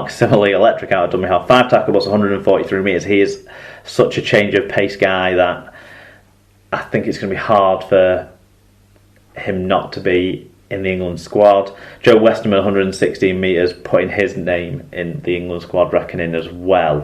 Mark similarly electric out of dummy half. 5 tackles, 143 metres. He is such a change of pace guy that I think it's going to be hard for him not to be in the England squad. Joe Westerman, 116 metres, putting his name in the England squad reckoning as well.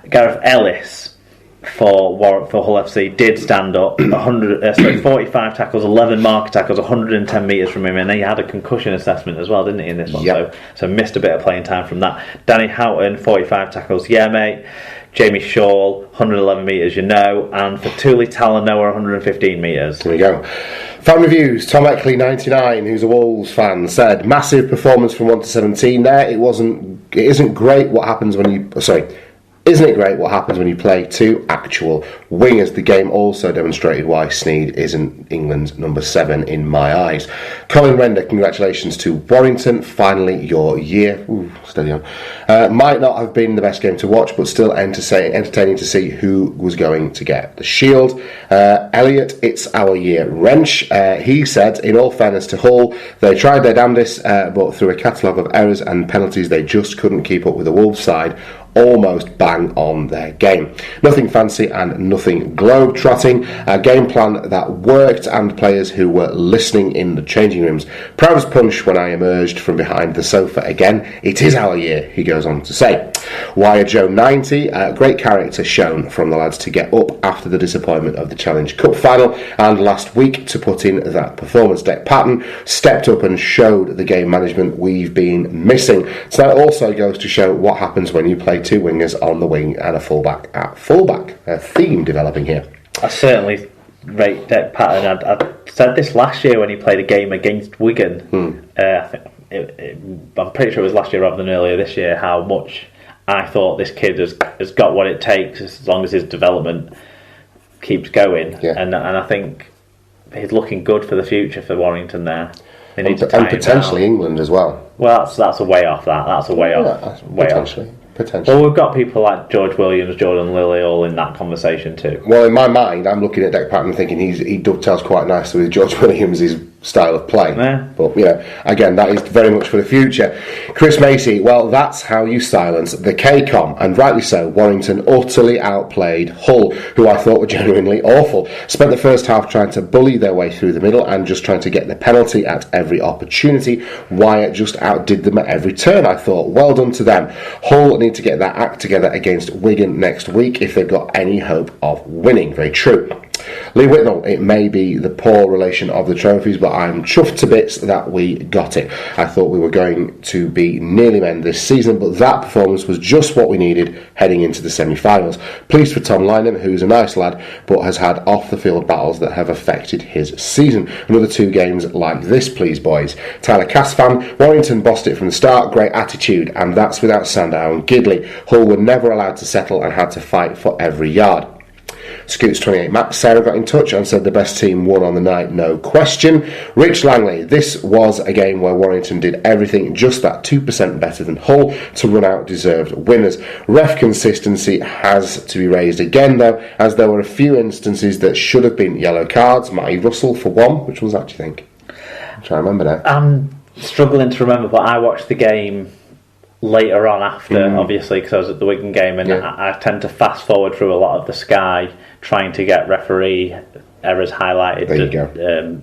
Gareth Ellis for Hull FC did stand up. 45 tackles, 11 marker tackles, 110 metres from him, and he had a concussion assessment as well, didn't he, in this one? Yep. So missed a bit of playing time from that. Danny Houghton, 45 tackles, yeah mate. Jamie Shaw, 111 metres, and for Thule Talanoa, 115 metres. There we go. Fan reviews. Tom Eckley, 99, who's a Wolves fan, said, massive performance from 1 to 17 there. Isn't it great what happens when you play two actual wingers? The game also demonstrated why Sneyd isn't England's number 7 in my eyes. Colin Render, congratulations to Warrington. Finally, your year. Ooh, steady on. Might not have been the best game to watch, but still entertaining to see who was going to get the shield. Elliot, it's our year. Wrench, he said, in all fairness to Hull, they tried their damnedest, but through a catalogue of errors and penalties, they just couldn't keep up with the Wolves side. Almost bang on their game. Nothing fancy and nothing globe-trotting. A game plan that worked and players who were listening in the changing rooms. Proud as punch when I emerged from behind the sofa again. It is our year, he goes on to say. Wire Joe 90, great character shown from the lads to get up after the disappointment of the Challenge Cup final and last week to put in that performance. Deck Patton stepped up and showed the game management we've been missing. So that also goes to show what happens when you play two wingers on the wing and a fullback at fullback. A theme developing here. I certainly rate Deck Patton. I said this last year when he played a game against Wigan. I think I'm pretty sure it was last year rather than earlier this year, how much I thought this kid has got what it takes as long as his development keeps going. Yeah. And I think he's looking good for the future for Warrington there. And potentially England as well. Well, that's a way off that. That's a way off. Potentially. Well, we've got people like George Williams, Jordan Lilly, all in that conversation too. Well, in my mind, I'm looking at Deck Patton thinking he dovetails quite nicely with George Williams' style of play. Yeah. But, again, that is very much for the future. Chris Macy, well, that's how you silence the K-Com, and rightly so. Warrington utterly outplayed Hull, who I thought were genuinely awful. Spent the first half trying to bully their way through the middle and just trying to get the penalty at every opportunity. Wyatt just outdid them at every turn, I thought. Well done to them. Hull need to get that act together against Wigan next week if they've got any hope of winning. Very true. Lee Whitnell, it may be the poor relation of the trophies, but I'm chuffed to bits that we got it. I thought we were going to be nearly men this season, but that performance was just what we needed heading into the semi-finals. Pleased for Tom Lynham, who's a nice lad, but has had off-the-field battles that have affected his season. Another 2 games like this, please, boys. Tyler Cass fan, Warrington bossed it from the start, great attitude, and that's without Sandow and Gidley. Hull were never allowed to settle and had to fight for every yard. Scoots28 Matt Sarah got in touch and said the best team won on the night, no question. Rich Langley, this was a game where Warrington did everything just that 2% better than Hull to run out deserved winners. Ref consistency has to be raised again though, as there were a few instances that should have been yellow cards. Matty Russell for one. Which ones that, do you think? I'm trying to remember now. I'm struggling to remember, but I watched the game later on after, obviously, because I was at the Wigan game, and I tend to fast forward through a lot of the Sky, trying to get referee errors highlighted. There you go.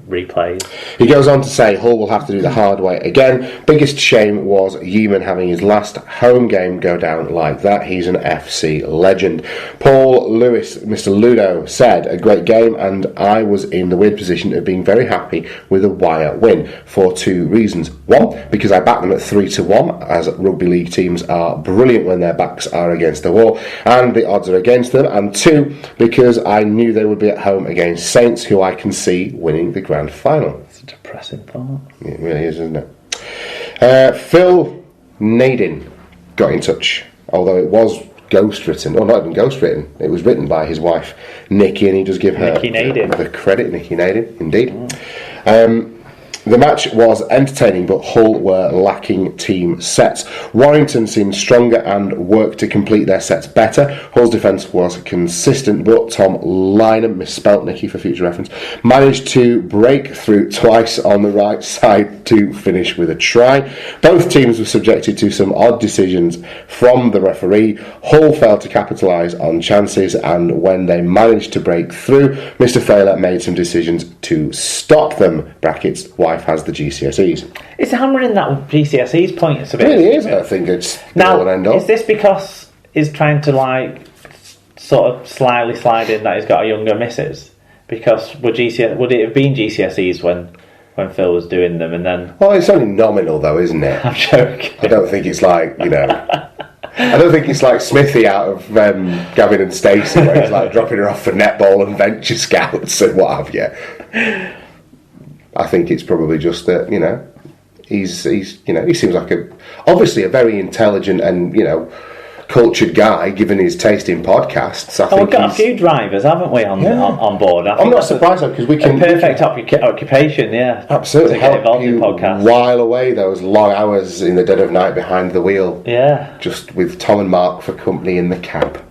Replays. He goes on to say Hull will have to do the hard way again. Biggest shame was Yeoman having his last home game go down like that. He's an FC legend. Paul Lewis, Mr. Ludo, said a great game, and I was in the weird position of being very happy with a wire win for 2 reasons. One, because I backed them at 3-1, as rugby league teams are brilliant when their backs are against the wall and the odds are against them. And 2, because I knew they would be at home against Saints, who I can see winning the grand final. It's a depressing thought. It really is, isn't it? Phil Nadin got in touch, although it was ghostwritten, or not even ghostwritten, it was written by his wife Nikki, and he does give her Nikki Nadin. The credit. Nikki Nadin, indeed. The match was entertaining, but Hull were lacking team sets. Warrington seemed stronger and worked to complete their sets better. Hull's defence was consistent, but Tom Lynham, misspelt Nicky for future reference, managed to break through twice on the right side to finish with a try. Both teams were subjected to some odd decisions from the referee. Hull failed to capitalise on chances, and when they managed to break through, Mr. Thaler made some decisions to stop them. Brackets, wife has the GCSEs. It's hammering that GCSEs point. It's a bit. It really is. I think it's now. All and end all. Is this because he's trying to sort of slyly slide in that he's got a younger missus? Because would it have been GCSEs when Phil was doing them, and then? Well, it's only nominal though, isn't it? I'm joking. I don't think it's like I don't think it's like Smithy out of Gavin and Stacey, where he's like dropping her off for netball and venture scouts and what have you. I think it's probably just that he seems like obviously a very intelligent and cultured guy, given his taste in podcasts. We've got a few drivers, haven't we, on board? I'm not surprised though, because we can perfect occupation, yeah. Absolutely, to get help involved you in podcasts. while away those long hours in the dead of night behind the wheel. Yeah, just with Tom and Mark for company in the cab.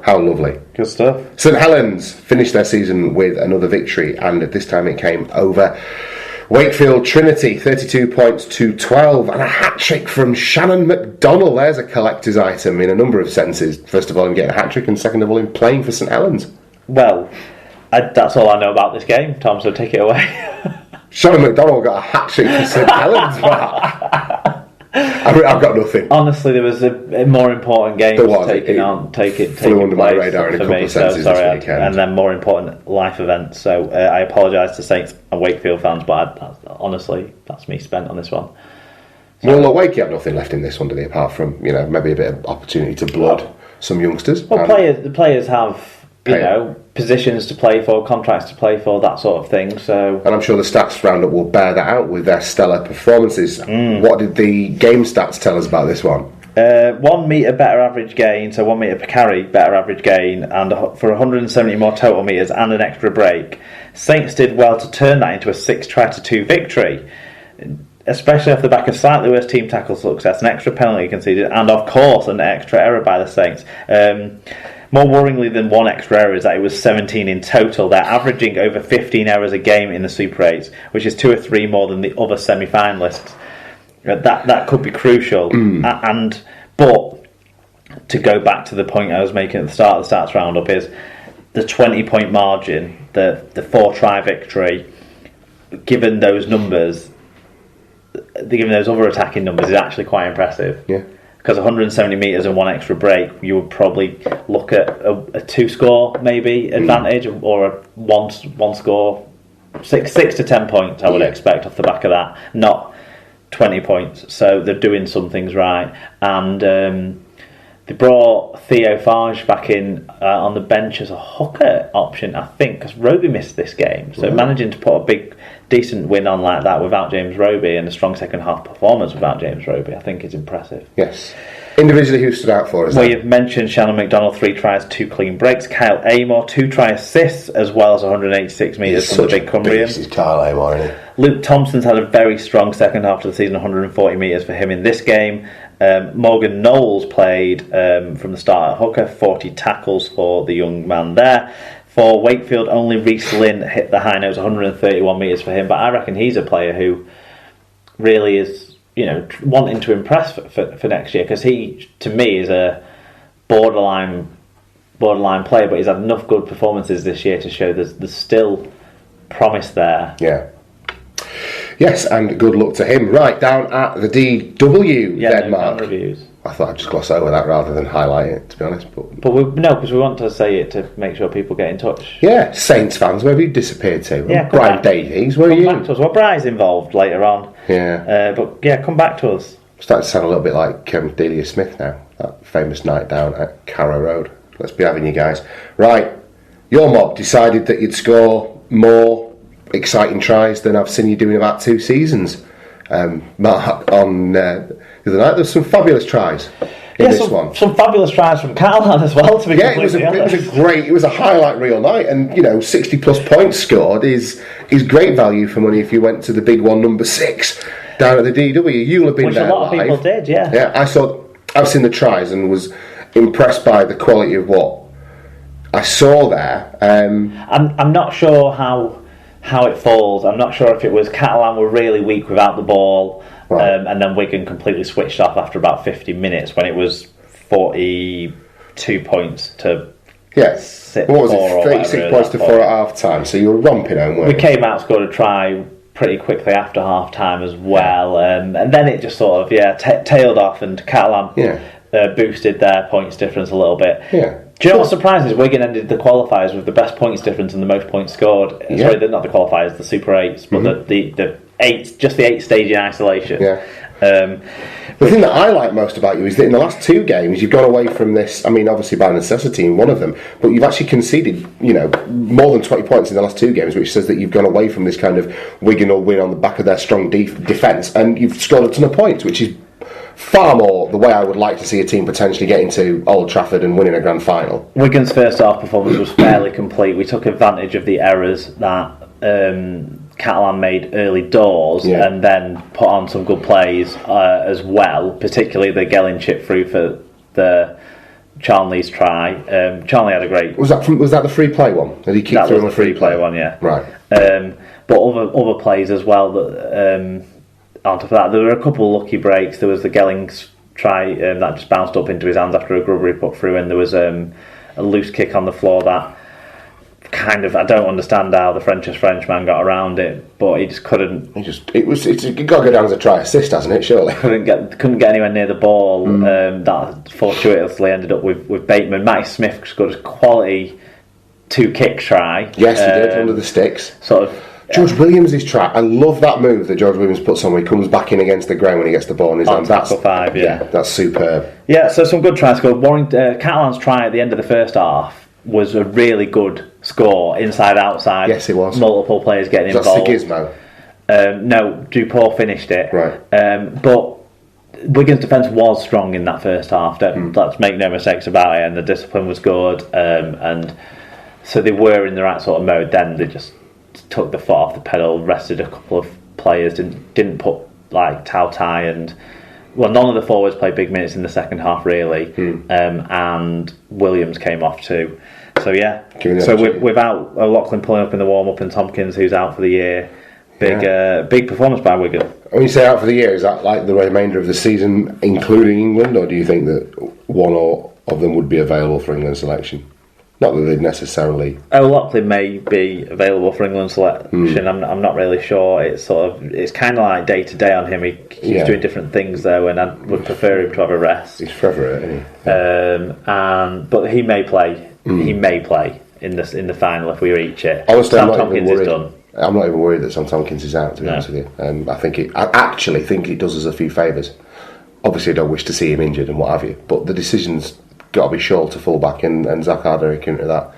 How lovely. Good stuff. St Helens finished their season with another victory, and this time it came over Wakefield Trinity, 32 points to 12, and a hat-trick from Shannon McDonnell. There's a collector's item in a number of senses. First of all, in getting a hat-trick, and second of all, in playing for St Helens. Well, that's all I know about this game, Tom, so take it away. Shannon McDonnell got a hat-trick for St Helens, Mark. I've got nothing. Honestly, there was a more important game flew under my radar in a couple of senses this weekend. And then more important life events. So I apologise to Saints and Wakefield fans, but honestly, that's me spent on this one. So, well, Wakey had nothing left in this one, did he? Apart from maybe a bit of opportunity to blood some youngsters. Well, the players have positions to play for, contracts to play for, that sort of thing. So, and I'm sure the stats roundup will bear that out with their stellar performances. What did the game stats tell us about this one? 1 metre better average gain, so 1 metre per carry better average gain, and for 170 more total metres and an extra break. Saints did well to turn that into a 6-2 victory, especially off the back of slightly worse team tackle success, an extra penalty conceded, and of course an extra error by the Saints. More worryingly than one extra error is that it was 17 in total. They're averaging over 15 errors a game in the Super 8s, which is 2 or 3 more than the other semi-finalists. That could be crucial. But to go back to the point I was making at the start of the stats roundup, is the 20-point margin, the 4-try victory, given those numbers, given those other attacking numbers, is actually quite impressive. Yeah. Because 170 metres and 1 extra break, you would probably look at a 2-score maybe advantage, or a one score, 6 to 10 points I would expect off the back of that, not 20 points. So they're doing some things right, and they brought Theo Farge back in on the bench as a hooker option, I think, because Roby missed this game. So managing to put a decent win on like that without James Roby, and a strong second half performance without James Roby, I think is impressive. Yes. Individually, who stood out for us? Well, you've mentioned Shannon McDonnell, 3 tries, 2 clean breaks. Kyle Amor, 2 try assists, as well as 186 metres from the big Cumbrian. He's Kyle Amor, isn't he? Luke Thompson's had a very strong second half of the season, 140 metres for him in this game. Morgan Knowles played from the start at hooker, 40 tackles for the young man there. For Wakefield, only Reece Lynn hit the high notes, 131 metres for him, but I reckon he's a player who really is, wanting to impress for next year, because he, to me, is a borderline player, but he's had enough good performances this year to show there's still promise there. Yeah. Yes, and good luck to him. Right, down at the DW, Denmark. Reviews. I thought I'd just gloss over that rather than highlight it, to be honest. But because we want to say it to make sure people get in touch. Yeah, Saints fans, where have you disappeared to? Yeah, Brian Davies, where are you? Come back to us. Well, Brian's involved later on. Yeah. But yeah, come back to us. Starting to sound a little bit like Delia Smith now, that famous night down at Carrow Road. Let's be having you guys. Right, your mob decided that you'd score more exciting tries than I've seen you do in about 2 seasons. Mark, on the other night, there's some fabulous tries. in this one. Some fabulous tries from Catalan as well, to be completely honest. It was a highlight reel night, and 60 plus points scored is great value for money if you went to the big one, number 6, down at the DW. You'll have been there live. Which a lot of people did, yeah. Yeah, I've seen the tries and was impressed by the quality of what I saw there. I'm not sure how it falls. I'm not sure if it was Catalan were really weak without the ball, right. And then Wigan completely switched off after about 50 minutes when it was 42 points to 36 points to 4 at half time, so you were romping home, weren't you? We came out, scored a try pretty quickly after half time as well, and then it just sort of tailed off, and Catalan boosted their points difference a little bit. Yeah. Do you know what surprises? Wigan ended the qualifiers with the best points difference and the most points scored. Yeah. Sorry, not the qualifiers, the Super 8s, but the 8, just the 8 stage in isolation. Yeah. The thing that I like most about you is that in the last 2 games you've gone away from this. I mean, obviously by necessity in one of them, but you've actually conceded, more than 20 points in the last 2 games, which says that you've gone away from this kind of Wigan will win on the back of their strong defence, and you've scored a ton of points, which is far more the way I would like to see a team potentially get into Old Trafford and winning a grand final. Wigan's first half performance was fairly complete. We took advantage of the errors that Catalan made early doors, and then put on some good plays as well, particularly the Gelling chip through for the Charnley's try. Charnley had a great... Was that the free play one? Did he kick through on the free play one, yeah. Right. But other plays as well that... on top of that, there were a couple of lucky breaks. There was the Gelling's try that just bounced up into his hands after a grubber he put through, and there was a loose kick on the floor that kind of, I don't understand how the Frenchman got around it, but he just couldn't. It's got to go down as a try assist, hasn't it? Surely couldn't get anywhere near the ball. That fortuitously ended up with Bateman. Matty Smith scored a quality 2-kick try. Yes, he did, under the sticks. Sort of. George Williams' try. I love that move that George Williams puts on when he comes back in against the ground when he gets the ball in his hand. That's 5, yeah. That's superb. Yeah, so some good tries scored. Catalan's try at the end of the first half was a really good score, inside outside. Yes, it was. Multiple players getting involved. That's the gizmo. No, Dupont finished it. Right. But Wigan's defence was strong in that first half. Let's make no mistakes about it, and the discipline was good, and so they were in the right sort of mode. Then they just took the foot off the pedal, rested a couple of players, didn't put like Tao Tai and none of the forwards played big minutes in the second half really, and Williams came off too. So without O'Loughlin pulling up in the warm up and Tompkins who's out for the year, big performance by Wigan. When you say out for the year, is that like the remainder of the season, including England, or do you think that one or of them would be available for England selection? Not that they'd necessarily. O'Loughlin may be available for England selection. I'm not really sure. It's kind of like day to day on him. He's doing different things though, and I would prefer him to have a rest. He's forever, isn't he? But he may play. He may play in the final if we reach it. Honestly, Sam Tompkins is done. I'm not even worried that Sam Tompkins is out. To be honest with you, I actually think it does us a few favours. Obviously, I don't wish to see him injured and what have you, but the decision's got to be Shaw to full back and Zach Arderick into that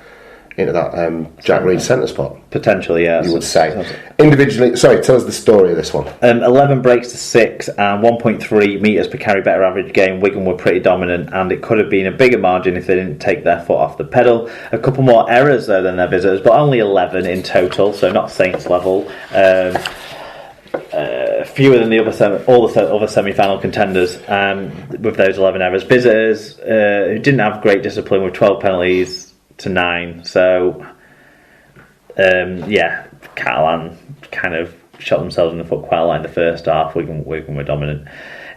Jack Reed centre spot. Potentially, yes. You would say. Individually, sorry, tell us the story of this one. 11 breaks to 6 and 1.3 metres per carry better average game. Wigan were pretty dominant, and it could have been a bigger margin if they didn't take their foot off the pedal. A couple more errors though than their visitors, but only 11 in total, so not Saints level. Fewer than all the other semi-final contenders with those 11 errors. Visitors who didn't have great discipline with 12 penalties to 9. So Catalan kind of shot themselves in the foot quite a lot in the first half. Wigan were dominant.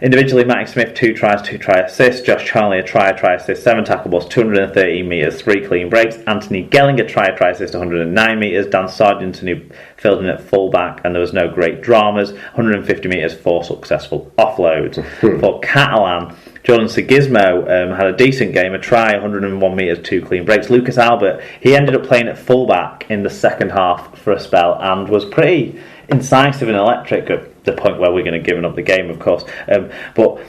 Individually, Matty Smith 2 tries, 2 try assists. Josh Charnley a try assist, 7 tackle balls, 213 metres, 3 clean breaks. Anthony Gelling a try assist, 109 metres. Dan Sargent who filled in at full-back, and there was no great dramas. 150 metres, 4 successful offloads. For Catalan, Jordan Sigismo had a decent game, a try, 101 metres, 2 clean breaks. Lucas Albert, he ended up playing at full-back in the second half for a spell and was pretty incisive and electric at the point where we're going to give up the game, of course. But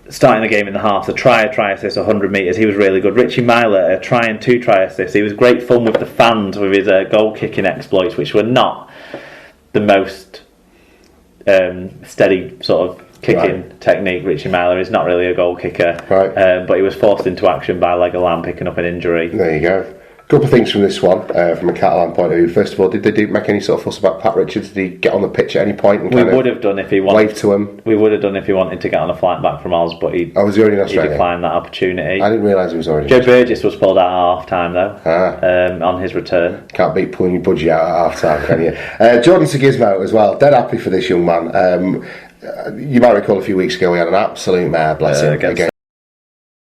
starting the game in the half, the try assist, 100 metres, he was really good. Richie Myler, a try and 2 try assists. He was great fun with the fans with his goal-kicking exploits, which were not the most steady sort of kicking technique. Richie Myler is not really a goal kicker, but he was forced into action by Legoland picking up an injury. There you go. Couple of things from this one, from a Catalan point of view. First of all, did they make any sort of fuss about Pat Richards? Did he get on the pitch at any point? And we would have done if he wanted. Wave to him. We would have done if he wanted to get on a flight back from Oz, but he. Was he already in Australia? He declined that opportunity. I didn't realise he was already. Joe Burgess was pulled out at half time though. On his return. Can't beat pulling your budgie out at half time, can you? Jordan Sigismo as well. Dead happy for this young man. You might recall a few weeks ago we had an absolute mare, bless him, against